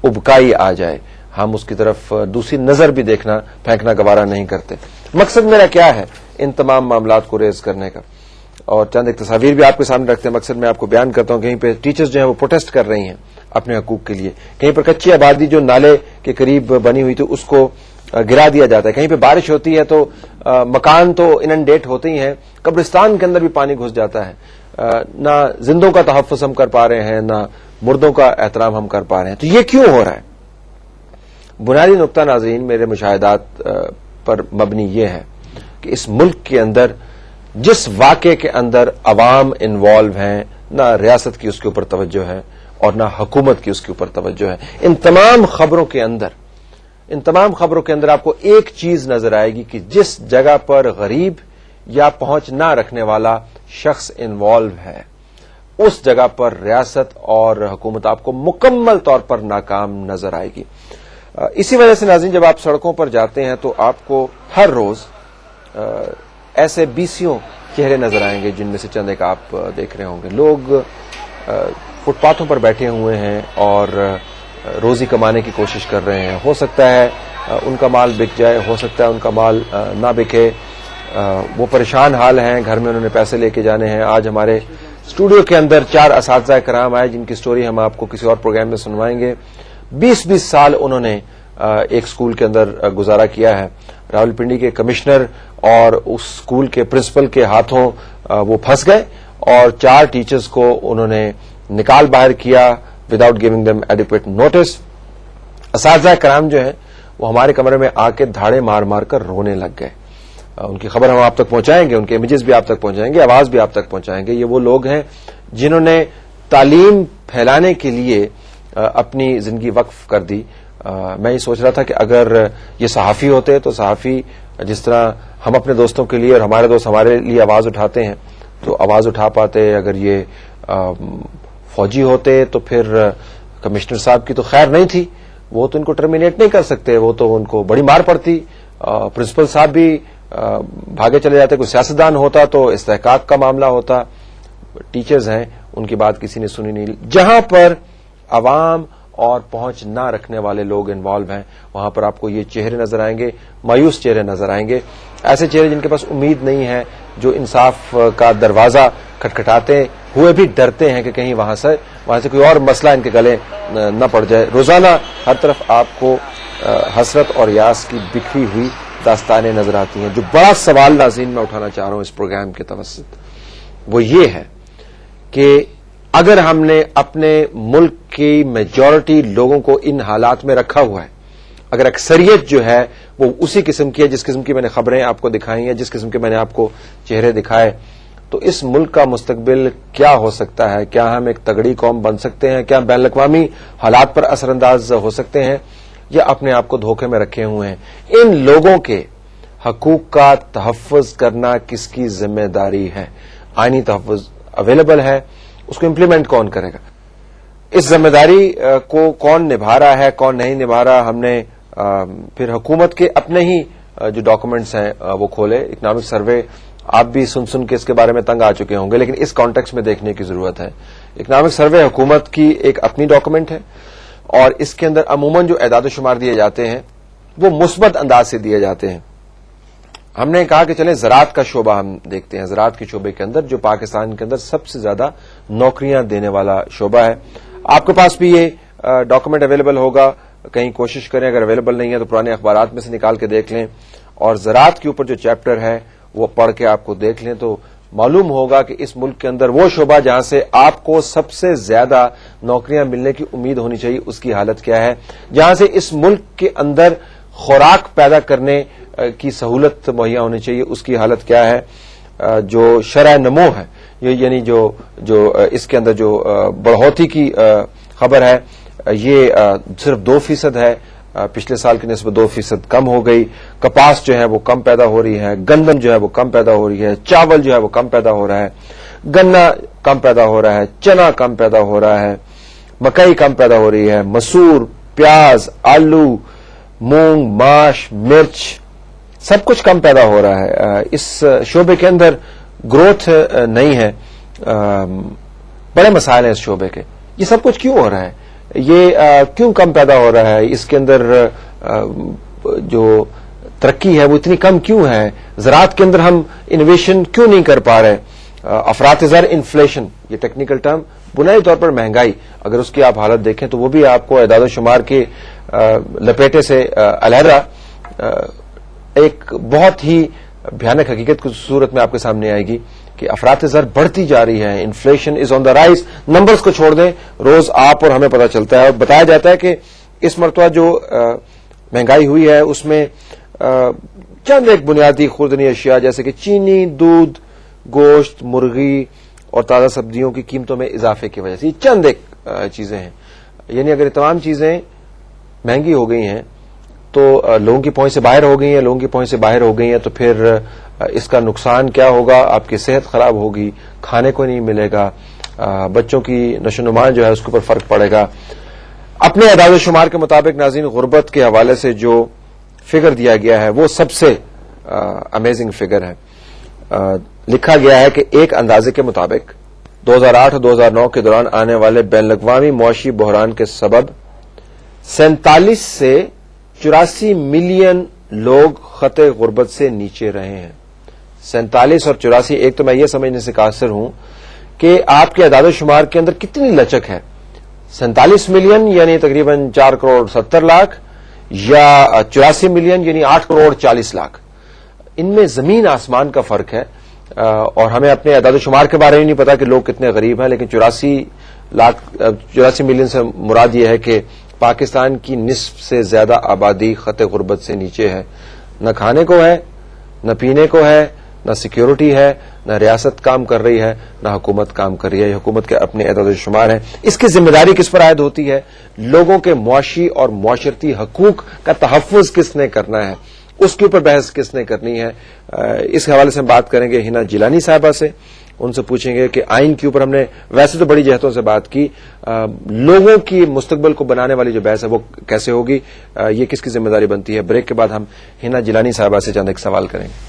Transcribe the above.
उबकाई आ जाए, हम उसकी तरफ दूसरी नजर भी देखना फेंकना गवारा नहीं करते। मकसद मेरा क्या है इन तमाम मामलात को रेज करने का, और चंद एक तस्वीर भी आपके सामने रखते हैं। मकसद मैं आपको बयान करता हूं, कहीं पे टीचर्स जो हैं वो प्रोटेस्ट कर रही हैं अपने हकूक के लिए, कहीं पर कच्ची आबादी जो नाले के करीब बनी हुई थी उसको गिरा दिया जाता है, कहीं पे बारिश होती है तो मकान तो इनंडेट होते ही हैं, कब्रिस्तान के अंदर भी पानी घुस जाता है, ना जिंदों का तहफ़्फ़ुज़ हम कर पा रहे हैं, ना मुर्दों का एहतराम हम कर पा रहे हैं। तो ये क्यों हो रहा है? बुनियादी नुक्ता नाज़रीन मेरे मुशाहिदात पर मबनी ये है कि इस मुल्क के अंदर जिस वाक़े के अंदर अवाम इन्वॉल्व हैं, ना रियासत की उसके ऊपर तवज्जो है और ना हुकूमत की उसके ऊपर तवज्जो है। इन तमाम खबरों के अंदर आपको एक चीज नजर आएगी कि जिस जगह पर गरीब या पहुंच ना रखने वाला शख्स इन्वॉल्व है, उस जगह पर रियासत और हुकूमत आपको मुकम्मल तौर पर नाकाम नजर आएगी। इसी वजह से नाज़रीन, जब आप सड़कों पर जाते हैं तो आपको हर रोज ऐसे 20 चेहरे नजर आएंगे, जिनमें से चंद एक आप देख रहे होंगे। लोग फुटपाथों पर बैठे हुए हैं और रोजी कमाने की कोशिश कर रहे हैं। हो सकता है उनका माल बिक जाए, हो सकता है उनका माल ना बिके, वो परेशान हाल हैं, घर में उन्होंने पैसे लेके जाने हैं। आज हमारे स्टूडियो के अंदर 4 असातिज़ा कराम आए, जिनकी स्टोरी हम आपको किसी और प्रोग्राम में सुनवाएंगे। 20-20 साल उन्होंने एक स्कूल के अंदर गुजारा किया है। रावलपिंडी के कमिश्नर और उस स्कूल के प्रिंसिपल के हाथों वो फंस गए और 4 टीचर्स को उन्होंने निकाल बाहर किया without giving them adequate notice. असातिज़ा कराम जो है वो हमारे कमरे में आके धाड़े मार मार कर रोने लग गए। उनकी खबर हम आप तक पहुंचाएंगे, उनके इमेजेस भी आप तक पहुंचाएंगे, आवाज भी आप तक पहुंचाएंगे। ये वो लोग हैं जिन्होंने तालीम फैलाने के लिए अपनी जिंदगी वक्फ कर दी। मैं ये सोच रहा था कि अगर ये सहाफी होते तो सहाफी जिस तरह हम अपने दोस्तों के लिए और हमारे दोस्त हमारे लिए आवाज उठाते हैं तो आवाज उठा पाते। अगर ये फौजी होते तो फिर कमिश्नर साहब की तो खैर नहीं थी, वो तो इनको टर्मिनेट नहीं कर सकते, वो तो उनको बड़ी मार पड़ती। प्रिंसिपल साहब भी भागे चले जाते। कोई सियासतदान होता तो इस्तेहकाक का मामला होता। टीचर्स हैं, उनकी बात किसी ने सुनी नहीं। जहां पर अवाम और पहुंच ना रखने वाले लोग इन्वॉल्व हैं, वहां पर आपको ये चेहरे नजर आएंगे, मायूस चेहरे नजर आएंगे, ऐसे चेहरे जिनके पास उम्मीद नहीं है, जो इंसाफ का दरवाजा खटखटाते हुए भी डरते हैं कि कहीं वहां से कोई और मसला इनके गले न पड़ जाए। रोजाना हर तरफ आपको हसरत और यास की बिखरी हुई दास्तानें नजर आती हैं। जो बड़ा सवाल नाज़रीन मैं उठाना चाह रहा हूं इस प्रोग्राम के तवस्सुत, वो ये है कि अगर हमने अपने मुल्क की मेजॉरिटी लोगों को इन हालात में रखा हुआ है, अगर अक्सरियत जो है वो उसी किस्म की है जिस किस्म की मैंने खबरें आपको दिखाई हैं, जिस किस्म के मैंने आपको चेहरे दिखाए, तो इस मुल्क का मुस्तकबिल क्या हो सकता है? क्या हम एक तगड़ी कौम बन सकते हैं? क्या हम बैन अल-अक़वामी हालात पर असरअंदाज हो सकते हैं, या अपने आप को धोखे में रखे हुए हैं? इन लोगों के हकूक का तहफ़्फ़ुज़ करना किसकी जिम्मेदारी है? आईनी तहफ़्फ़ुज़ अवेलेबल है, उसको इम्प्लीमेंट कौन करेगा? इस जिम्मेदारी को कौन निभा रहा है, कौन नहीं निभा रहा? हमने फिर हुकूमत के अपने ही जो डॉक्यूमेंट्स हैं वो खोले। इकोनॉमिक सर्वे आप भी सुन सुन के इसके बारे में तंग आ चुके होंगे, लेकिन इस कॉन्टेक्स्ट में देखने की जरूरत है। इकोनॉमिक सर्वे हुकूमत की एक अपनी डॉक्यूमेंट है और इसके अंदर अमूमन जो एदाद शुमार दिए जाते हैं वो मुस्बत अंदाज से दिए जाते हैं। हमने कहा कि चलें ज़राअत का शोबा हम देखते हैं। ज़राअत के शोबे के अंदर जो पाकिस्तान के अंदर सबसे ज्यादा नौकरियां देने वाला शोबा है, आपके पास भी ये डॉक्यूमेंट अवेलेबल होगा। कहीं कोशिश करें, अगर अवेलेबल नहीं है तो पुराने अखबारात में से निकाल के देख लें और ज़राअत के ऊपर जो चैप्टर है वो पढ़ के आपको देख लें तो मालूम होगा कि इस मुल्क के अंदर वो शोबा जहां से आपको सबसे ज्यादा नौकरियां मिलने की उम्मीद होनी चाहिए उसकी हालत क्या है, जहां से इस मुल्क के अंदर खुराक पैदा करने की सहूलत मुहैया होनी चाहिए उसकी हालत क्या है, जो शरह नमो है यानी जो इसके अंदर जो बढ़ोतरी की खबर है ये सिर्फ 2% है, पिछले साल की निस्बत 2% कम हो गई। कपास जो है वो कम पैदा हो रही है, गंदम जो है वो कम पैदा हो रही है, चावल जो है वो कम पैदा हो रहा है, गन्ना कम पैदा हो रहा है, चना कम पैदा हो रहा है, मकई कम पैदा हो रही है, मसूर, प्याज, आलू, मूंग, माश, मिर्च सब कुछ कम पैदा हो रहा है। इस शोबे के अंदर ग्रोथ नहीं है, बड़े मसाइल हैं इस शोबे के। ये सब कुछ क्यों हो रहा है? یہ کیوں کم پیدا ہو رہا ہے؟ اس کے اندر جو ترقی ہے وہ اتنی کم کیوں ہے؟ زراعت کے اندر ہم انوویشن کیوں نہیں کر پا رہے؟ افراط زر انفلیشن، یہ ٹیکنیکل ٹرم، بنیادی طور پر مہنگائی، اگر اس کی آپ حالت دیکھیں تو وہ بھی آپ کو اعداد و شمار کے لپیٹے سے علیحدہ ایک بہت ہی بھیانک حقیقت کی صورت میں آپ کے سامنے آئے گی کہ افراط زر بڑھتی جا رہی ہے، inflation is on the rise. Numbers کو چھوڑ دیں، روز آپ اور ہمیں پتا چلتا ہے اور بتایا جاتا ہے کہ اس مرتبہ جو مہنگائی ہوئی ہے اس میں چند ایک بنیادی خوردنی اشیاء جیسے کہ چینی، دودھ، گوشت، مرغی اور تازہ سبزیوں کی قیمتوں میں اضافے کی وجہ سے، یہ چند ایک چیزیں ہیں. یعنی اگر یہ تمام چیزیں مہنگی ہو گئی ہیں تو لوگوں کی پہنچ سے باہر ہو گئی ہیں، لوگوں کی پہنچ سے باہر ہو گئی ہیں تو پھر اس کا نقصان کیا ہوگا؟ آپ کی صحت خراب ہوگی، کھانے کو نہیں ملے گا، بچوں کی نشو و نما جو ہے اس کے اوپر فرق پڑے گا. اپنے اعداد و شمار کے مطابق ناظرین، غربت کے حوالے سے جو فگر دیا گیا ہے وہ سب سے امیزنگ فگر ہے. لکھا گیا ہے کہ ایک اندازے کے مطابق 2008 اور 2009 کے دوران آنے والے بین الاقوامی معاشی بحران کے سبب 47 سے 84 ملین لوگ خط غربت سے نیچے رہے ہیں. 47 اور 84، ایک تو میں یہ سمجھنے سے قاصر ہوں کہ آپ کے اعداد و شمار کے اندر کتنی لچک ہے. 47 ملین یعنی تقریباً 4 کروڑ 70 لاکھ یا 84 ملین یعنی 8 کروڑ 40 لاکھ. ان میں زمین آسمان کا فرق ہے. اور ہمیں اپنے اعداد و شمار کے بارے میں نہیں پتا کہ لوگ کتنے غریب ہیں، لیکن 84 ملین سے مراد یہ ہے کہ پاکستان کی نصف سے زیادہ آبادی خط غربت سے نیچے ہے. نہ کھانے کو ہے، نہ پینے کو ہے، نہ سیکیورٹی ہے، نہ ریاست کام کر رہی ہے، نہ حکومت کام کر رہی ہے. یہ حکومت کے اپنے اعداد و شمار ہیں. اس کی ذمہ داری کس پر عائد ہوتی ہے؟ لوگوں کے معاشی اور معاشرتی حقوق کا تحفظ کس نے کرنا ہے، اس کے اوپر بحث کس نے کرنی ہے. اس حوالے سے ہم بات کریں گے ہنا جیلانی صاحبہ سے. ان سے پوچھیں گے کہ آئین کے اوپر ہم نے ویسے تو بڑی جہتوں سے بات کی، لوگوں کی مستقبل کو بنانے والی جو بحث ہے وہ کیسے ہوگی، یہ کس کی ذمہ داری بنتی ہے. بریک کے بعد ہم ہنا جیلانی صاحبہ سے چند ایک سوال کریں گے.